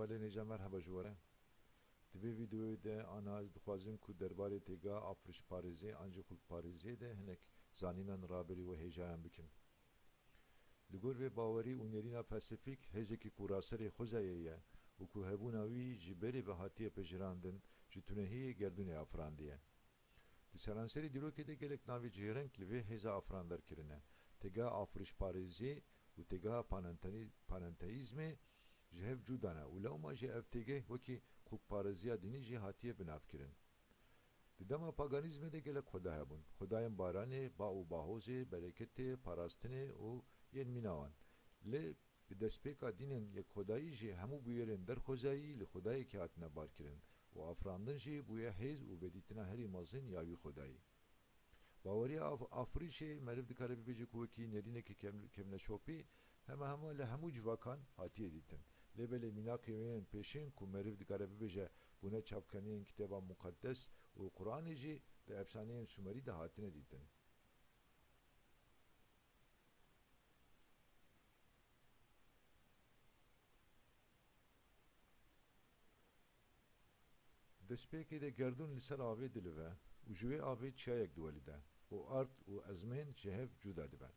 Hevalê nêca merheba ji we re. Di vê vîdeoyê de ana ez dixwazim ku derbarê têgeha afirişparêzê an jî xulkparêziyê de hinek zanînan raberî we hêjayan bikim. Li gor vê bawerî û nêrîna felsefîk hêzekî ku raserê Xwezayê ye û ku hebûna wî ji berê ve hatiye pejirandin ji tunehiyê gerdûnê afrandiye. Di seranserê dîrokê de gelek navê cihêreng li vê hêza afrandar kirine. Têgeha afirişparêziyê û têgeha panenteîzmê ji hev cuda ne û lewma jî ev têgeh wekî xulkparêziya dînî jî hatiye binavkirin. Di dema paganîzmê de gelek xweda hebûn. Xwedayên baranê, ba û bahozê, bereketê, parastinê û yên mîna wan. Lê bi destpêka dînên yekxwedayî jî hemû bûyerên derxwezayî li xwedayekî hatine barkirin û afrandin jî bûye hêz û vedîtina herî mezin ya wî xwedayî. Baweriya afirîşê meriv dikare bibêje ku wekî nêrînekî kemneşopî hema li hemû civakan hatiye dîtin. Lê belê mînakê wê yên pêşîn ku meriv dikare bibêje bûne çavkeniyên kitêba muqeddes û Qur'anê jî di efsaneyên Sumerî de hatine dîtin. Destpêkê de gerdûn li ser avê dilive û ji wê avê çiyayek diwelîde û ard û ezmên ji hev cuda dibe.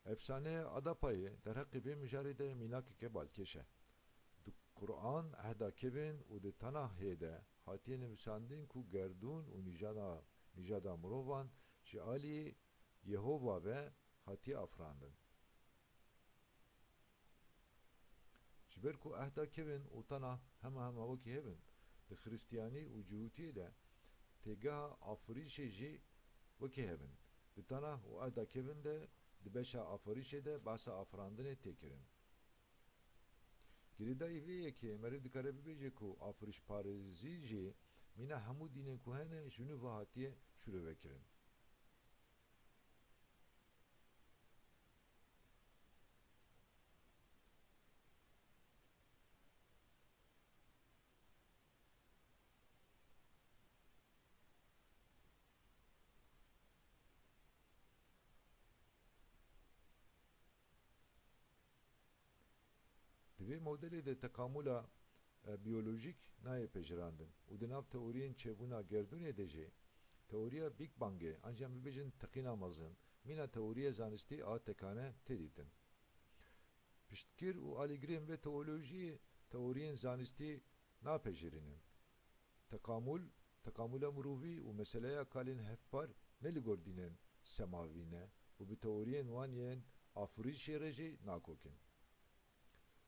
Efsaneya Adapayê derheqê vê mijarê de mînakeke balkêş e. Di Qur'an ehda kevin û di Tenahê de hatiye nivîsandin ku gerdûn û nîjada mirovan ji aliyê Yehova ve hatiye afrandin. Ji ber ku ehda kevin û Tenah hema wekî hevin, di Xristiyanî û Cihûtiyê de têgeha afirîşê jî wekî hevin. Di Tenah û ehda kevin de di beşa afirîşê de behsa afirandinê tê kirin. Girêdayî vê yekê meriv dikare bibêje ku afirîşparêzî jî mîna hemû dînên ku hene ji nû ve hatiye şûrevekirin. Di vê modelê de tekamula biyolojik nayê pejirandin û di nav teoriyên çêbûna gerdûnê de jî teoriya Big Bangê ancak bibêjin teqîna mezin mîna teoriya zanistî a tekane tê dîtin. Piştgir û alîgirên vê teolojiyê teoriyên zanistî napejirînin. Tekamula mirovî û meseleya kalên hevpar ne li gor dînên semavî ne û bi teoriyên wan yên afirîşê re jî nakokin.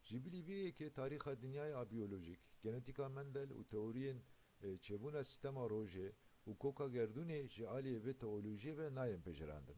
Ji bilî vê yekê tarîxa dinyaya abiyolojik, genetîka Mendel û teoriyên çêbûna sistema rojê û koka gerdûnê ji aliyê vê teolojiyê ve nayên pejirandin.